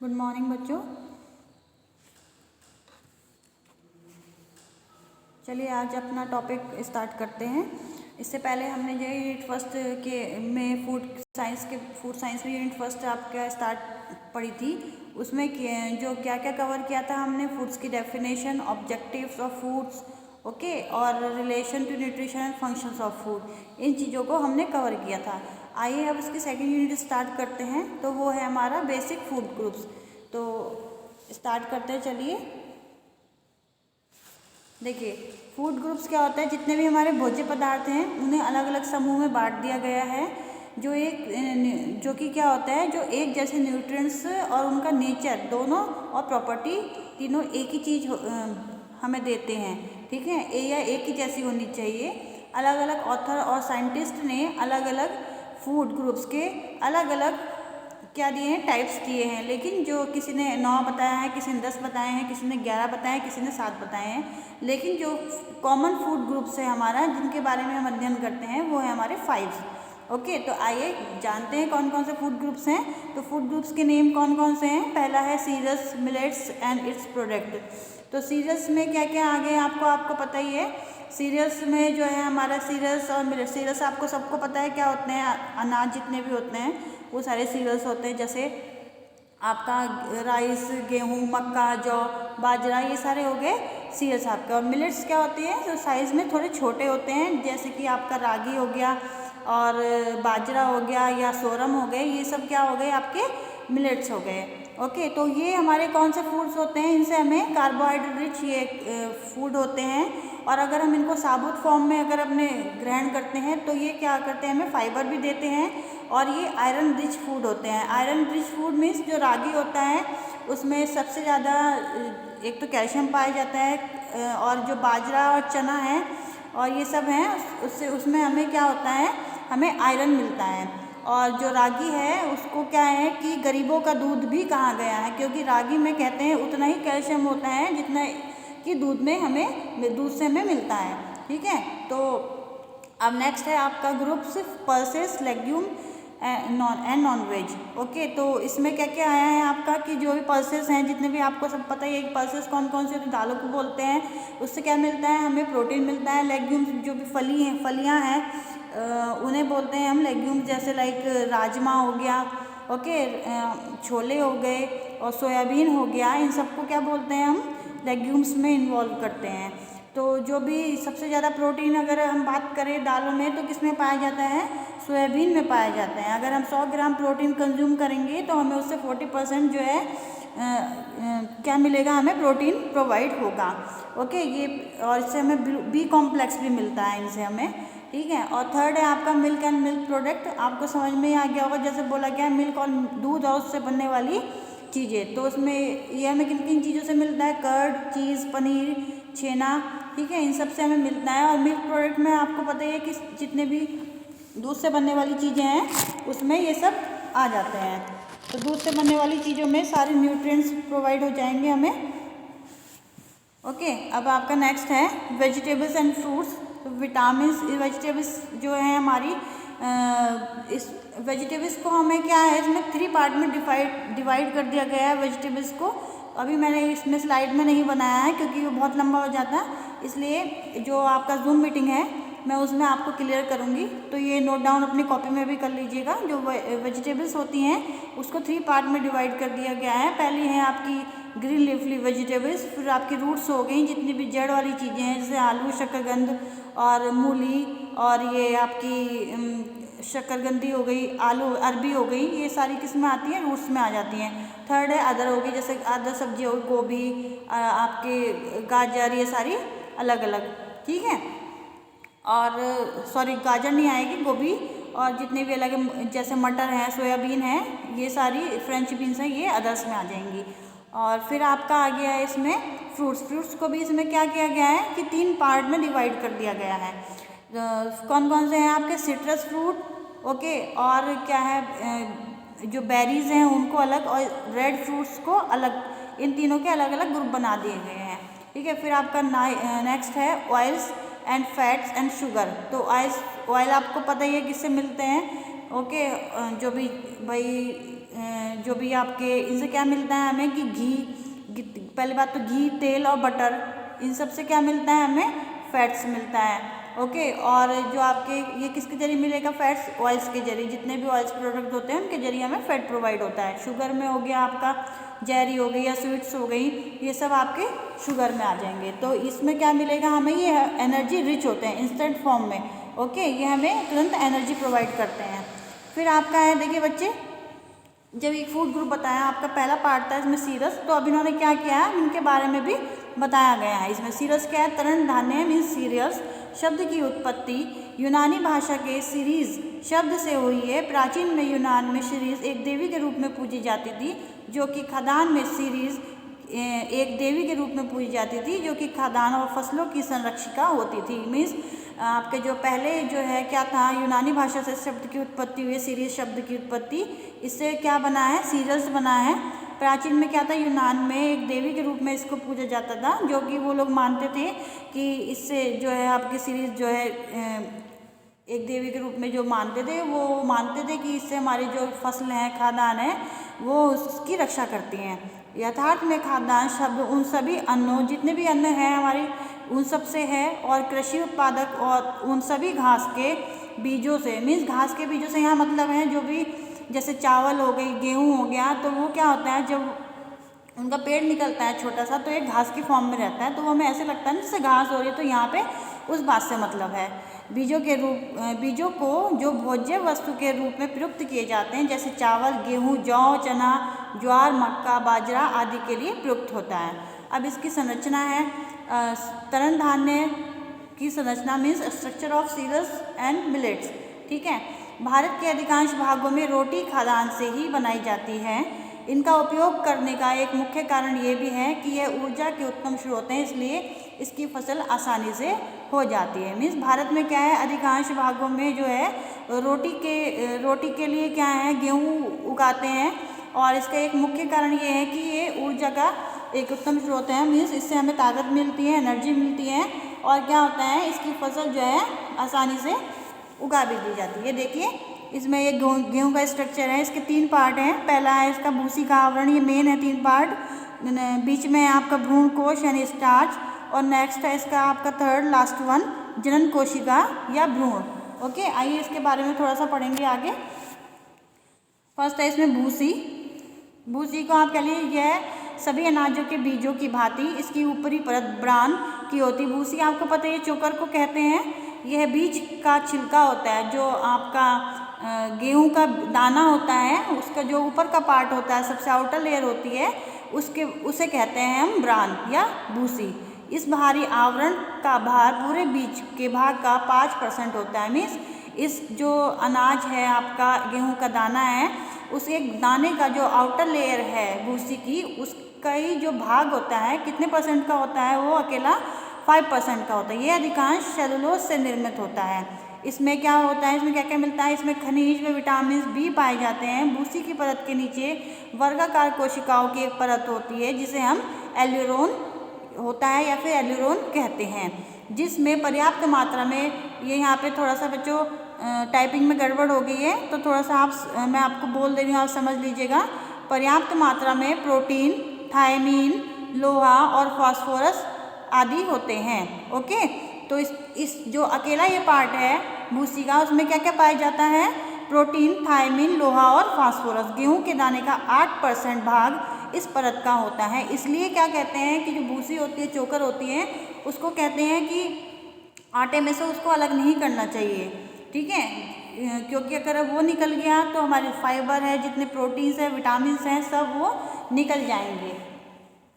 Good morning बच्चों। चलिए आज अपना टॉपिक स्टार्ट करते हैं। इससे पहले हमने जो यूनिट फर्स्ट के में फूड साइंस में यूनिट फर्स्ट आपका स्टार्ट पढ़ी थी, उसमें जो क्या क्या कवर किया था हमने, फूड्स की definition, objectives of foods, okay, और relation to nutrition and functions of food, इन चीज़ों को हमने कवर किया था। आइए अब इसकी सेकेंड यूनिट स्टार्ट करते हैं। तो वो है हमारा बेसिक फूड ग्रुप्स। तो स्टार्ट करते हैं। चलिए देखिए, फूड ग्रुप्स क्या होता है, जितने भी हमारे भोज्य पदार्थ हैं उन्हें अलग अलग समूह में बांट दिया गया है, जो कि क्या होता है, जो एक जैसे न्यूट्रिएंट्स और उनका नेचर दोनों और प्रॉपर्टी तीनों एक ही चीज़ हमें देते हैं। ठीक है, या एक ही जैसी होनी चाहिए। अलग अलग ऑथर और साइंटिस्ट ने अलग अलग फूड ग्रुप्स के अलग अलग क्या दिए हैं, टाइप्स दिए हैं, लेकिन जो किसी ने 9 बताया है, किसी ने 10 बताए हैं, किसी ने 11 बताए हैं, किसी ने 7 बताए हैं, लेकिन जो कॉमन फूड ग्रुप्स है हमारा, जिनके बारे में हम अध्ययन करते हैं, वो है हमारे 5। ओके, तो आइए जानते हैं कौन कौन से फूड ग्रुप्स हैं। तो फूड ग्रुप्स के नेम कौन कौन से हैं। पहला है cereals, millets and its product. तो सीरियल्स में क्या क्या आ गए आपको पता ही है। सीरियल्स में जो है हमारा सीरियल्स और मिलेट्स। सीरियल्स आपको सबको पता है क्या होते हैं, अनाज जितने भी होते हैं वो सारे सीरियल्स होते हैं। जैसे आपका राइस, गेहूँ, मक्का, जौ, बाजरा, ये सारे हो गए सीरियल्स आपके। और मिलेट्स क्या होते हैं, जो साइज़ में थोड़े छोटे होते हैं, जैसे कि आपका रागी हो गया और बाजरा हो गया या सोरम हो गए, ये सब क्या हो गए आपके मिलेट्स हो गए। ओके, तो ये हमारे कौन से फूड्स होते हैं, इनसे हमें कार्बोहाइड्रेट रिच ये फूड होते हैं। और अगर हम इनको साबुत फॉर्म में अगर अपने ग्रहण करते हैं तो ये क्या करते हैं, हमें फाइबर भी देते हैं और ये आयरन रिच फूड होते हैं। आयरन रिच फूड मीन्स जो रागी होता है उसमें सबसे ज़्यादा एक तो कैल्शियम पाया जाता है, और जो बाजरा और चना है और ये सब हैं उसमें हमें क्या होता है, हमें आयरन मिलता है। और जो रागी है उसको क्या है कि गरीबों का दूध भी कहा गया है, क्योंकि रागी में कहते हैं उतना ही कैल्शियम होता है जितना कि दूध से हमें मिलता है। ठीक है, तो अब नेक्स्ट है आपका ग्रुप सिर्फ pulses, legume and non veg. Okay, तो इसमें क्या क्या आया है आपका कि जो भी पल्सेस हैं, जितने भी आपको सब पता ही है कि पल्सेस कौन कौन से होते हैं। दालों को बोलते हैं, उससे क्या मिलता है, हमें प्रोटीन मिलता है। लेग्यूम्स जो भी फलियां हैं उन्हें बोलते हैं हम लेग्यूम्स, जैसे लाइक राजमा हो गया, ओके, छोले हो गए और सोयाबीन हो गया, इन सबको क्या बोलते हैं, हम लेग्यूम्स में इन्वॉल्व करते हैं। तो जो भी सबसे ज़्यादा प्रोटीन अगर हम बात करें दालों में, तो किस में पाया जाता है, सोयाबीन में पाया जाता है। अगर हम 100 ग्राम प्रोटीन कंज्यूम करेंगे तो हमें उससे 40% जो है क्या मिलेगा, हमें प्रोटीन प्रोवाइड होगा। ओके, ये और इससे हमें बी कॉम्प्लेक्स भी मिलता है इनसे हमें। ठीक है, और थर्ड है आपका मिल्क एंड मिल्क प्रोडक्ट। आपको समझ में आ गया होगा, जैसे बोला गया मिल्क और दूध और उससे बनने वाली चीज़ें। तो उसमें ये हमें किन किन चीज़ों से मिलता है, कर्ड, चीज़, पनीर, छेना, ठीक है, इन सब से हमें मिलता है। और मिल्क प्रोडक्ट में आपको पता ही है कि जितने भी दूध से बनने वाली चीज़ें हैं उसमें ये सब आ जाते हैं। तो दूध से बनने वाली चीज़ों में सारे न्यूट्रिएंट्स प्रोवाइड हो जाएंगे हमें। ओके, अब आपका नेक्स्ट है vegetables and fruits. Vitamins, vegetables जो है हमारी, इस वेजिटेबल्स को हमें क्या है, इसमें 3 पार्ट में डिवाइड कर दिया गया है वेजिटेबल्स को। अभी मैंने इसमें स्लाइड में नहीं बनाया है क्योंकि वो बहुत लंबा हो जाता है, इसलिए जो आपका जूम मीटिंग है मैं उसमें आपको क्लियर करूँगी। तो ये नोट डाउन अपनी कॉपी में भी कर लीजिएगा। जो वेजिटेबल्स होती हैं उसको 3 पार्ट में डिवाइड कर दिया गया है। पहली है आपकी ग्रीन लीफली वेजिटेबल्स, फिर आपकी रूट्स हो गई, जितनी भी जड़ वाली चीज़ें हैं, जैसे आलू, शकरकंद और मूली, और ये आपकी शकरकंदी हो गई, आलू, अरबी हो गई, ये सारी किस में आती हैं, रूट्स में आ जाती हैं। थर्ड है अदर हो गई, जैसे अदर सब्जी हो, गोभी, आपके गाजर, ये सारी अलग अलग। ठीक है, और सॉरी गाजर नहीं आएगी, गोभी और जितने भी अलग जैसे मटर है, सोयाबीन है, ये सारी फ्रेंच बीन्स हैं, ये अदर्स में आ जाएंगी। और फिर आपका आ गया है इसमें फ्रूट्स को भी इसमें क्या किया गया है कि 3 पार्ट में डिवाइड कर दिया गया है। कौन कौन से हैं आपके, सिट्रस फ्रूट, ओके, और क्या है जो बेरीज हैं उनको अलग और रेड फ्रूट्स को अलग, इन तीनों के अलग अलग ग्रुप बना दिए गए हैं। ठीक है, फिर आपका नेक्स्ट है oils and fats and sugar. तो ऑयल आपको पता ही है किससे मिलते हैं, ओके, जो भी भाई जो भी आपके इनसे क्या मिलता है हमें कि घी, पहली बात तो घी, तेल और बटर, इन सब से क्या मिलता है हमें? फैट्स मिलता है। ओके, और जो आपके ये किसके जरिए मिलेगा? फैट्स, ऑयल्स के जरिए। जितने भी ऑयल्स प्रोडक्ट होते हैं उनके जरिए हमें फैट प्रोवाइड होता है। शुगर में हो गया आपका, जेरी हो गई या स्वीट्स हो गई, ये सब आपके शुगर में आ जाएंगे। तो इसमें क्या मिलेगा हमें? ये एनर्जी रिच होते हैं इंस्टेंट फॉर्म में। ओके, ये हमें तुरंत एनर्जी प्रोवाइड करते हैं। फिर आपका है, देखिए बच्चे, जब एक फूड ग्रुप बताया, आपका पहला पार्ट था इसमें सीरस, तो अब इन्होंने क्या किया है इनके बारे में भी बताया गया है। इसमें सीरस क्या है? तरण धान्य मीन्स सीरियल्स। शब्द की उत्पत्ति यूनानी भाषा के सीरीज शब्द से हुई है। प्राचीन में यूनान में सीरीज एक देवी के रूप में पूजी जाती थी, जो कि खाद्यान्न में सीरीज एक देवी के रूप में पूजी जाती थी, जो कि खाद्यान्न और फसलों की संरक्षिका होती थी। मीन्स आपके जो पहले जो है क्या था, यूनानी भाषा से शब्द की उत्पत्ति हुई है, सीरीज शब्द की उत्पत्ति, इससे क्या बना है? सीरियल्स बना है। प्राचीन में क्या था? यूनान में एक देवी के रूप में इसको पूजा जाता था, जो कि वो लोग मानते थे कि इससे जो है आपकी सीरीज जो है एक देवी के रूप में जो मानते थे, वो मानते थे कि इससे हमारी जो फसल हैं, खाद्यान्न है, वो उसकी रक्षा करती हैं। यथार्थ में खाद्यान्न शब्द उन सभी अन्नों, जितने भी अन्न हैं हमारी, उन सब से है, और कृषि उत्पादक और उन सभी घास के बीजों से। मीन्स घास के बीजों से यहाँ मतलब है जो भी, जैसे चावल हो गई, गेहूँ हो गया, तो वो क्या होता है, जब उनका पेड़ निकलता है छोटा सा, तो एक घास की फॉर्म में रहता है, तो वो हमें ऐसे लगता है जैसे घास हो रही है, तो यहाँ पे उस बात से मतलब है। बीजों को जो भोज्य वस्तु के रूप में प्रयुक्त किए जाते हैं, जैसे चावल, गेहूँ, जौ, चना, ज्वार, मक्का, बाजरा आदि के लिए प्रयुक्त होता है। अब इसकी संरचना है, तरण धान्य की संरचना means structure of cereals and millets. ठीक है, भारत के अधिकांश भागों में रोटी खाद्यान्न से ही बनाई जाती है। इनका उपयोग करने का एक मुख्य कारण ये भी है कि यह ऊर्जा के उत्तम स्रोत हैं, इसलिए इसकी फसल आसानी से हो जाती है। मीन्स भारत में क्या है, अधिकांश भागों में जो है रोटी के लिए क्या है, गेहूँ उगाते हैं, और इसका एक मुख्य कारण ये है कि ये ऊर्जा का एक उत्तम स्रोत है। मीन्स इससे हमें ताकत मिलती है, एनर्जी मिलती है, और क्या होता है, इसकी फसल जो है आसानी से उगा भी दी जाती है। देखिए इसमें ये गेहूँ का स्ट्रक्चर है, इसके 3 पार्ट हैं। पहला है इसका भूसी का आवरण, ये मेन है 3 पार्ट। बीच में है आपका भ्रूण कोश यानी स्टार्च, और नेक्स्ट है इसका आपका थर्ड लास्ट वन जनन कोशिका या भ्रूण। ओके, आइए इसके बारे में थोड़ा सा पढ़ेंगे आगे। फर्स्ट है इसमें भूसी। भूसी को आप कह लीजिए यह सभी अनाजों के बीजों की भांति इसकी ऊपरी परत ब्रान की होती। भूसी आपको पता है, ये चोकर को कहते हैं। यह बीज का छिलका होता है, जो आपका गेहूं का दाना होता है, उसका जो ऊपर का पार्ट होता है, सबसे आउटर लेयर होती है, उसे कहते हैं हम ब्रान या भूसी। इस भारी आवरण का भार पूरे बीज के भाग का 5% होता है। मीन्स इस जो अनाज है आपका, गेहूं का दाना है, उस एक दाने का जो आउटर लेयर है भूसी की, उसका ही जो भाग होता है कितने % का होता है, वो अकेला 5% का होता है। ये अधिकांश सेलुलोज से निर्मित होता है। इसमें क्या होता है, इसमें क्या क्या मिलता है, इसमें खनिज व विटामिन बी पाए जाते हैं। भूसी की परत के नीचे वर्गाकार कोशिकाओं की एक परत होती है, जिसे हम एल्यूरोन होता है या फिर एल्यूरोन कहते हैं, जिसमें पर्याप्त मात्रा में, ये यहाँ पे थोड़ा सा बच्चों टाइपिंग में गड़बड़ हो गई है, तो थोड़ा सा मैं आपको बोल दे रही हूँ, आप समझ लीजिएगा। पर्याप्त मात्रा में प्रोटीन, थायमीन, लोहा और फास्फोरस आदि होते हैं। ओके, तो इस जो अकेला ये पार्ट है भूसी का, उसमें क्या क्या पाया जाता है, प्रोटीन, थायमीन, लोहा और फास्फोरस। गेहूं के दाने का 8% भाग इस परत का होता है। इसलिए क्या कहते हैं कि जो भूसी होती है, चोकर होती है, उसको कहते हैं कि आटे में से उसको अलग नहीं करना चाहिए। ठीक है, क्योंकि अगर वो निकल गया तो हमारे फाइबर है, जितने प्रोटीन्स हैं, विटामिन हैं, सब वो निकल जाएंगे,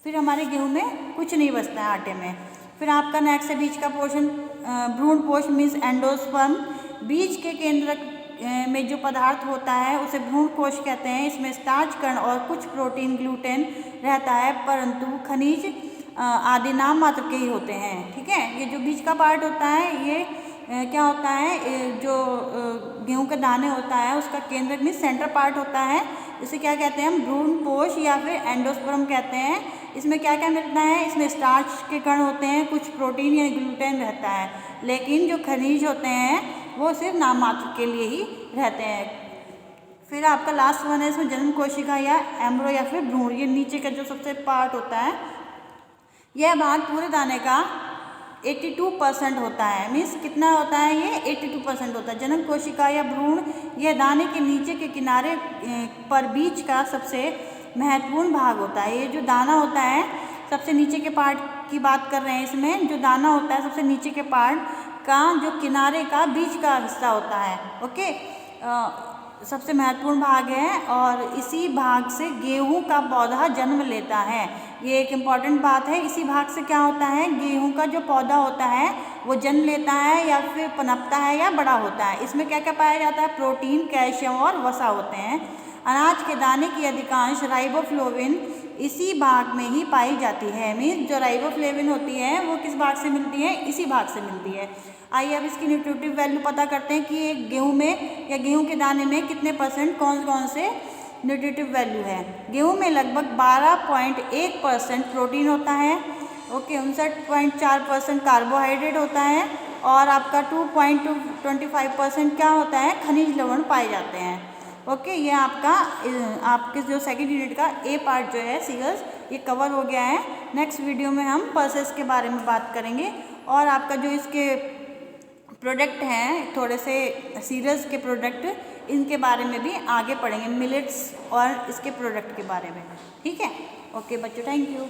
फिर हमारे गेहूं में कुछ नहीं बचता है आटे में। फिर आपका नेक्स्ट है बीज का पोषण, भ्रूण पोष मीन्स एंडोस्पर्म। बीज के केंद्र में जो पदार्थ होता है उसे भ्रूण कोश कहते हैं। इसमें स्टार्च कण और कुछ प्रोटीन, ग्लूटेन रहता है, परंतु खनिज आदि नाम मात्र के ही होते हैं। ठीक है, ये जो बीज का पार्ट होता है, ये क्या होता है, जो गेहूं के दाने होता है, उसका केंद्र में सेंटर पार्ट होता है, इसे क्या कहते हैं हम, भ्रूण पोष या फिर एंडोस्पर्म कहते हैं। इसमें क्या क्या मिलता है, इसमें स्टार्च के कण होते हैं, कुछ प्रोटीन या ग्लूटेन रहता है, लेकिन जो खनिज होते हैं वो सिर्फ नाम मात्र के लिए ही रहते हैं। फिर आपका लास्ट वन है इसमें जन्म कोशिका या एम्ब्रो या फिर भ्रूण। ये नीचे का जो सबसे पार्ट होता है, यह भाग पूरे दाने का 82% होता है। मीन्स कितना होता है ये? 82% होता है। जन्म कोशिका या भ्रूण यह दाने के नीचे के किनारे पर बीच का सबसे महत्वपूर्ण भाग होता है। ये जो दाना होता है सबसे नीचे के पार्ट की बात कर रहे हैं इसमें, जो दाना होता है सबसे नीचे के पार्ट का जो किनारे का बीच का हिस्सा होता है, ओके, सबसे महत्वपूर्ण भाग है और इसी भाग से गेहूं का पौधा जन्म लेता है। ये एक इम्पॉर्टेंट बात है। इसी भाग से क्या होता है? गेहूं का जो पौधा होता है वो जन्म लेता है या फिर पनपता है या बड़ा होता है। इसमें क्या क्या पाया जाता है? प्रोटीन, कैल्शियम और वसा होते हैं। अनाज के दाने की अधिकांश राइबोफ्लोविन इसी भाग में ही पाई जाती है। मीन्स जो राइबोफ्लेविन होती है वो किस भाग से मिलती है? इसी भाग से मिलती है। आइए अब इसकी न्यूट्रिटिव वैल्यू पता करते हैं कि एक गेहूं में या गेहूं के दाने में कितने % कौन कौन से न्यूट्रिटिव वैल्यू है। गेहूं में लगभग 12.1% प्रोटीन होता है, ओके, 59.4% कार्बोहाइड्रेट होता है और आपका 2.25% क्या होता है? खनिज लवण पाए जाते हैं। ओके, ये आपके जो सेकेंड यूनिट का ए पार्ट जो है सीरियल्स, ये कवर हो गया है। नेक्स्ट वीडियो में हम पल्सेस के बारे में बात करेंगे और आपका जो इसके प्रोडक्ट हैं, थोड़े से सीरियल्स के प्रोडक्ट, इनके बारे में भी आगे पढ़ेंगे, मिलेट्स और इसके प्रोडक्ट के बारे में। ठीक है, ओके बच्चों, थैंक यू।